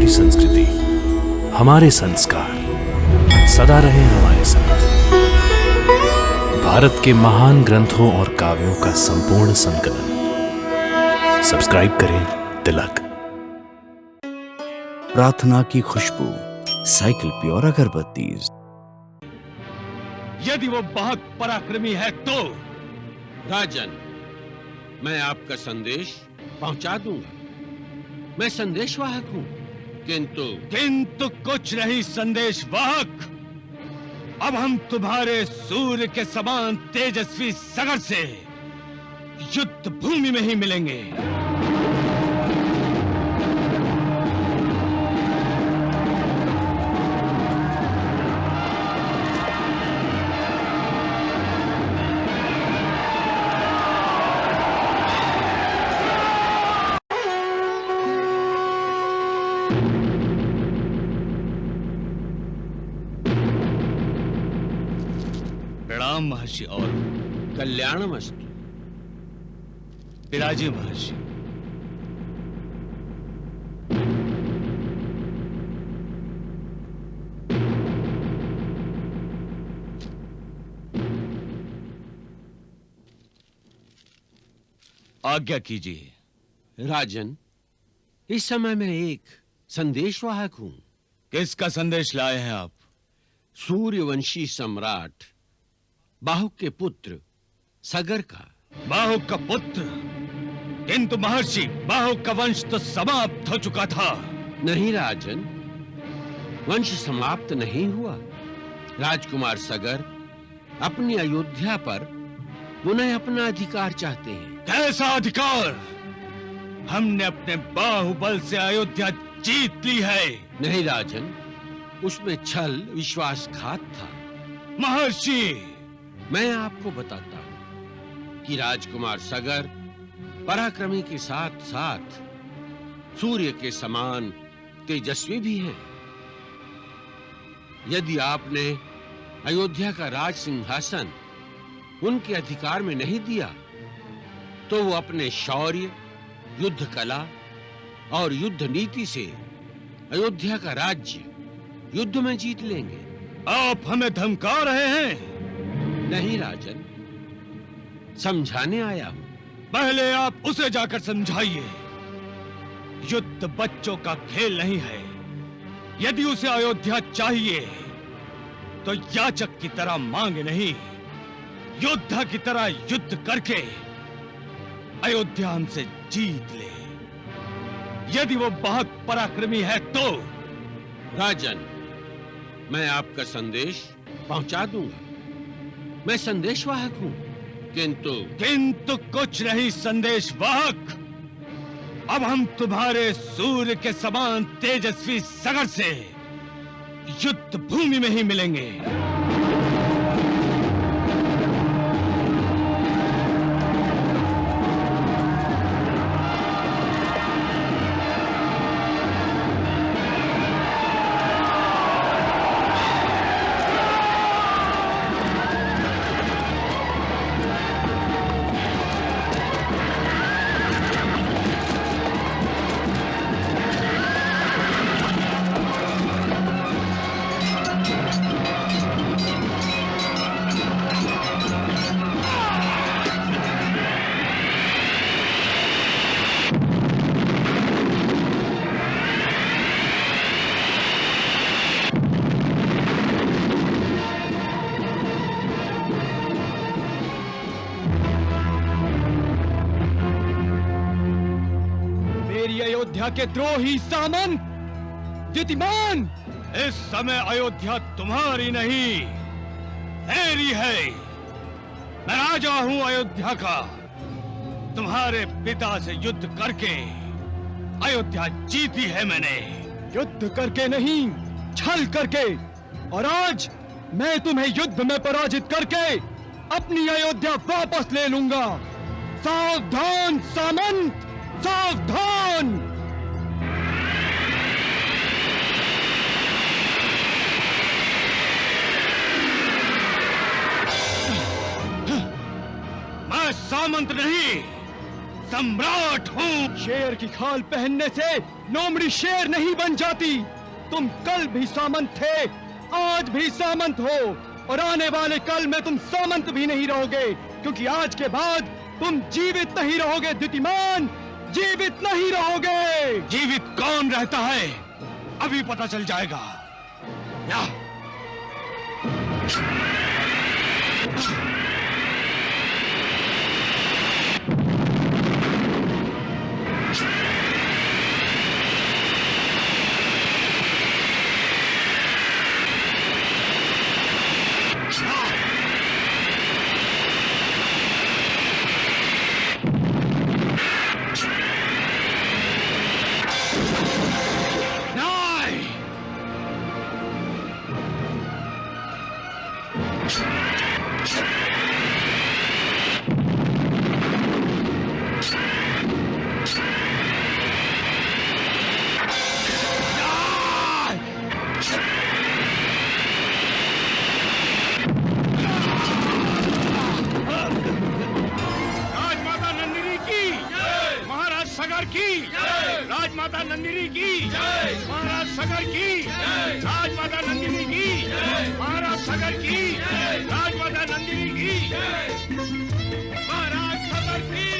हमारी संस्कृति, हमारे संस्कार सदा रहे हमारे साथ। भारत के महान ग्रंथों और काव्यों का संपूर्ण संकलन। सब्सक्राइब करें तिलक। प्रार्थना की खुशबू, साइकिल प्योर अगरबत्ती। यदि वो बहुत पराक्रमी है तो राजन, मैं आपका संदेश पहुंचा दूंगा। मैं संदेशवाहक हूं, किंतु कुछ नहीं संदेशवाहक। अब हम तुम्हारे सूर्य के समान तेजस्वी सगर से युद्ध भूमि में ही मिलेंगे। प्रणाम महर्षि। और कल्याणमस्तु। विराजिए महर्षि। आज्ञा कीजिए। राजन, इस समय मैं एक संदेशवाहक हूं। किसका संदेश लाए हैं आप? सूर्यवंशी सम्राट बाहुक के पुत्र सगर का। बाहुक का पुत्र? किंतु महर्षि, बाहुक का वंश तो समाप्त हो चुका था। नहीं राजन, वंश समाप्त नहीं हुआ। राजकुमार सगर अपनी अयोध्या पर पुनः अपना अधिकार चाहते हैं। कैसा अधिकार? हमने अपने बाहुबल से अयोध्या जीत ली है। नहीं राजन, उसमें छल विश्वासघात था। महर्षि, मैं आपको बताता हूं कि राजकुमार सगर पराक्रमी के साथ साथ सूर्य के समान तेजस्वी भी हैं। यदि आपने अयोध्या का राज सिंहासन उनके अधिकार में नहीं दिया तो वो अपने शौर्य, युद्ध कला और युद्ध नीति से अयोध्या का राज्य युद्ध में जीत लेंगे। आप हमें धमका रहे हैं? नहीं राजन, समझाने आया हूं। पहले आप उसे जाकर समझाइए। युद्ध बच्चों का खेल नहीं है। यदि उसे अयोध्या चाहिए तो याचक की तरह मांगे नहीं, योद्धा की तरह युद्ध करके अयोध्या हमसे जीत ले। यदि वो बहुत पराक्रमी है तो राजन, मैं आपका संदेश पहुंचा दूंगा। मैं संदेशवाहक हूं, किंतु कुछ नहीं संदेशवाहक। अब हम तुम्हारे सूर्य के समान तेजस्वी सगर से युद्ध भूमि में ही मिलेंगे। अयोध्या के द्रोही सामंत, द्युतिमान, इस समय अयोध्या तुम्हारी नहीं मेरी है। मैं राजा हूं अयोध्या का। तुम्हारे पिता से युद्ध करके अयोध्या जीती है मैंने। युद्ध करके नहीं, छल करके। और आज मैं तुम्हें युद्ध में पराजित करके अपनी अयोध्या वापस ले लूंगा। सावधान सामंत, सावधान। मैं सामंत नहीं, सम्राट हूँ। शेर की खाल पहनने से लोमड़ी शेर नहीं बन जाती। तुम कल भी सामंत थे, आज भी सामंत हो, और आने वाले कल में तुम सामंत भी नहीं रहोगे, क्योंकि आज के बाद तुम जीवित नहीं रहोगे द्युतिमान, जीवित नहीं रहोगे। जीवित कौन रहता है अभी पता चल जाएगा। या राजमाता नंदिनी की, महाराज सगर की, राजमाता नंदिनी की, महाराज सगर की, राजमाता नंदिनी की, महाराज सगर की।